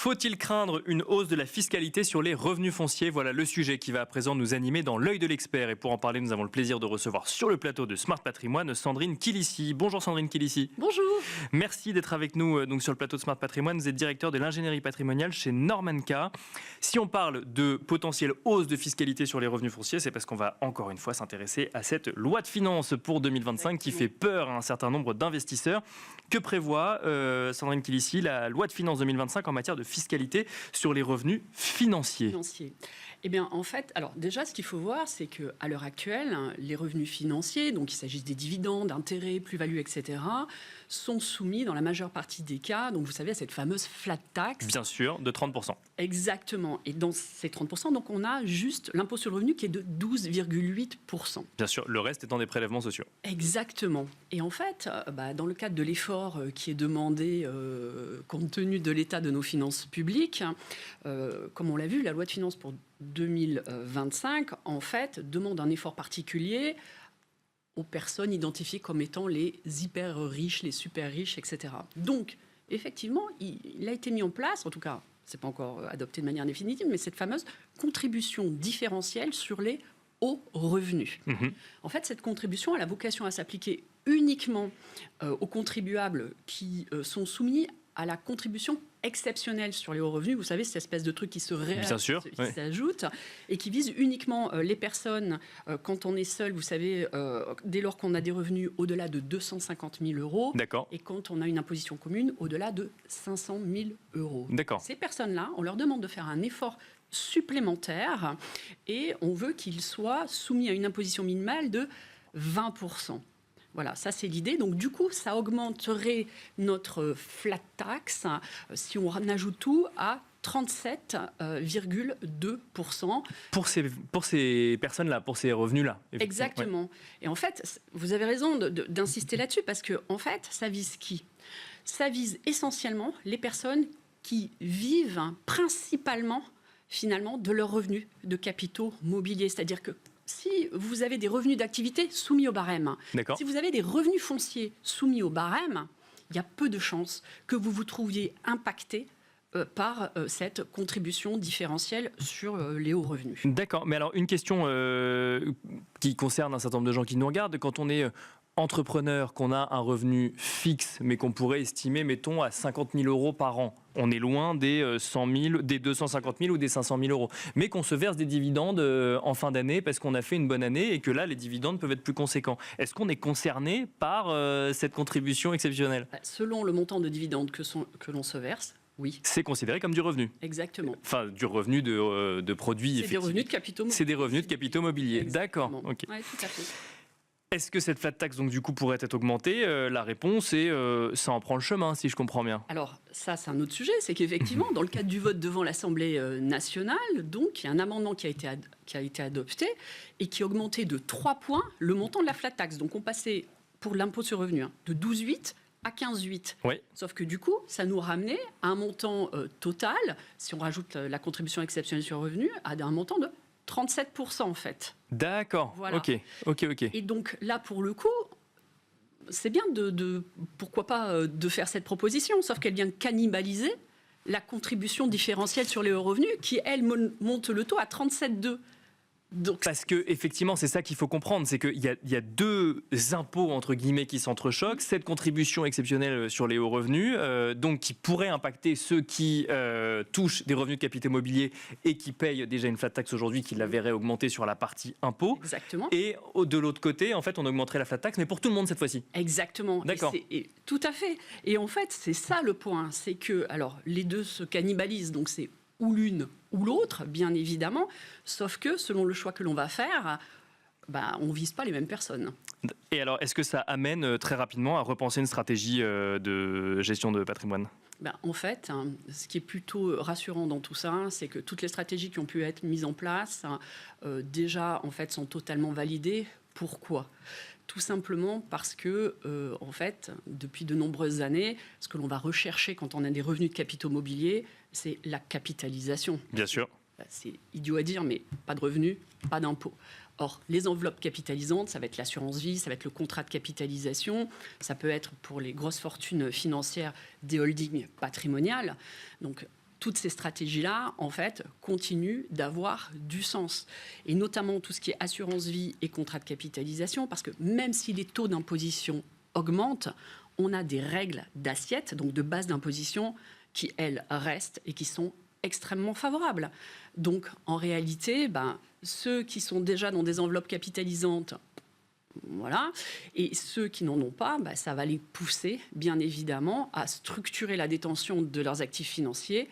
Faut-il craindre une hausse de la fiscalité sur les revenus fonciers? Voilà le sujet qui va à présent nous animer dans l'œil de l'expert. Et pour en parler, nous avons le plaisir de recevoir sur le plateau de Smart Patrimoine Sandrine Quilissi. Bonjour Sandrine Quilissi. Bonjour. Merci d'être avec nous donc sur le plateau de Smart Patrimoine. Vous êtes directeur de l'ingénierie patrimoniale chez Normanca. Si on parle de potentielle hausse de fiscalité sur les revenus fonciers, c'est parce qu'on va encore une fois s'intéresser à cette loi de finances pour 2025 qui fait peur à un certain nombre d'investisseurs. Que prévoit Sandrine Quilissi, la loi de finances 2025 en matière de fiscalité sur les revenus financiers? Eh bien, en fait, alors déjà, ce qu'il faut voir, c'est qu'à l'heure actuelle, les revenus financiers, donc il s'agisse des dividendes, intérêts, plus-values, etc., sont soumis dans la majeure partie des cas, donc vous savez, à cette fameuse flat tax. Bien sûr, de 30%. Exactement. Et dans ces 30%, donc on a juste l'impôt sur le revenu qui est de 12,8%. Bien sûr, le reste étant des prélèvements sociaux. Exactement. Et en fait, dans le cadre de l'effort qui est demandé compte tenu de l'état de nos finances publiques, comme on l'a vu, la loi de finances pour 2025, en fait, demande un effort particulier aux personnes identifiées comme étant les hyper riches, les super riches, etc. Donc, effectivement, il a été mis en place, en tout cas, c'est pas encore adopté de manière définitive, mais cette fameuse contribution différentielle sur les hauts revenus. En fait, cette contribution elle a vocation à s'appliquer uniquement aux contribuables qui sont soumis à la contribution exceptionnelle sur les hauts revenus. Vous savez, cette espèce de truc qui se s'ajoute et qui vise uniquement les personnes quand on est seul, vous savez, dès lors qu'on a des revenus au-delà de 250 000 euros. D'accord. Et quand on a une imposition commune au-delà de 500 000 euros. D'accord. Ces personnes-là, on leur demande de faire un effort supplémentaire et on veut qu'ils soient soumis à une imposition minimale de 20%. Voilà, ça c'est l'idée. Donc du coup, ça augmenterait notre flat tax, si on ajoute tout, à 37,2%. Pour ces personnes-là, pour ces revenus-là. Exactement. Ouais. Et en fait, vous avez raison d'insister là-dessus, parce que en fait, ça vise qui? Ça vise essentiellement les personnes qui vivent principalement, finalement, de leurs revenus de capitaux mobiliers. C'est-à-dire que si vous avez des revenus d'activité soumis au barème, si vous avez des revenus fonciers soumis au barème, il y a peu de chances que vous vous trouviez impacté par cette contribution différentielle sur les hauts revenus. D'accord, mais alors une question qui concerne un certain nombre de gens qui nous regardent, quand on est entrepreneur, qu'on a un revenu fixe, mais qu'on pourrait estimer, mettons, à 50 000 euros par an. On est loin des 100 000, des 250 000 ou des 500 000 euros. Mais qu'on se verse des dividendes en fin d'année parce qu'on a fait une bonne année et que là, les dividendes peuvent être plus conséquents. Est-ce qu'on est concerné par cette contribution exceptionnelle? Selon le montant de dividendes que l'on se verse, oui. C'est considéré comme du revenu. Exactement. Enfin, du revenu de produits. C'est des revenus de capitaux mobiliers. C'est des revenus de capitaux mobiliers. D'accord. Ok. Oui, tout à fait. Est-ce que cette flat tax, donc, du coup, pourrait être augmentée? La réponse est ça en prend le chemin, si je comprends bien. Alors, ça, c'est un autre sujet. C'est qu'effectivement, dans le cadre du vote devant l'Assemblée nationale, donc, il y a un amendement qui a été adopté et qui a augmenté de 3 points le montant de la flat tax. Donc, on passait, pour l'impôt sur le revenu, de 12,8 à 15,8. Oui. Sauf que du coup, ça nous ramenait à un montant total, si on rajoute la contribution exceptionnelle sur le revenu, à un montant de 37% en fait. D'accord, voilà. Ok. Et donc là, pour le coup, c'est bien pourquoi pas, de faire cette proposition, sauf qu'elle vient cannibaliser la contribution différentielle sur les hauts revenus, qui, elle, monte le taux à 37,2%. Donc, parce que effectivement, c'est ça qu'il faut comprendre, c'est qu'il y a deux impôts entre guillemets qui s'entrechoquent. Cette contribution exceptionnelle sur les hauts revenus, donc qui pourrait impacter ceux qui touchent des revenus de capitaux mobiliers et qui payent déjà une flat tax aujourd'hui, qui la verrait augmenter sur la partie impôt. Exactement. Et de l'autre côté, en fait, on augmenterait la flat tax, mais pour tout le monde cette fois-ci. Exactement. D'accord. Tout à fait. Et en fait, c'est ça le point, c'est que alors les deux se cannibalisent, donc c'est ou l'une ou l'autre, bien évidemment, sauf que selon le choix que l'on va faire, on ne vise pas les mêmes personnes. Et alors, est-ce que ça amène très rapidement à repenser une stratégie de gestion de patrimoine ? En fait, ce qui est plutôt rassurant dans tout ça, c'est que toutes les stratégies qui ont pu être mises en place, déjà, en fait, sont totalement validées. Pourquoi ? Tout simplement parce que, en fait, depuis de nombreuses années, ce que l'on va rechercher quand on a des revenus de capitaux mobiliers, c'est la capitalisation. Bien sûr. C'est idiot à dire, mais pas de revenus, pas d'impôts. Or, les enveloppes capitalisantes, ça va être l'assurance vie, ça va être le contrat de capitalisation, ça peut être pour les grosses fortunes financières des holdings patrimoniales. Donc, toutes ces stratégies-là, en fait, continuent d'avoir du sens. Et notamment tout ce qui est assurance vie et contrat de capitalisation, parce que même si les taux d'imposition augmentent, on a des règles d'assiette, donc de base d'imposition, qui, elles, restent et qui sont extrêmement favorables. Donc, en réalité, ceux qui sont déjà dans des enveloppes capitalisantes, voilà. Et ceux qui n'en ont pas, ça va les pousser, bien évidemment, à structurer la détention de leurs actifs financiers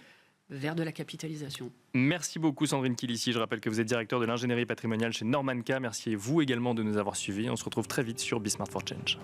vers de la capitalisation. Merci beaucoup Sandrine Kilissi. Je rappelle que vous êtes directeur de l'ingénierie patrimoniale chez Normanca. Merci et vous également de nous avoir suivis. On se retrouve très vite sur Be Smart for Change.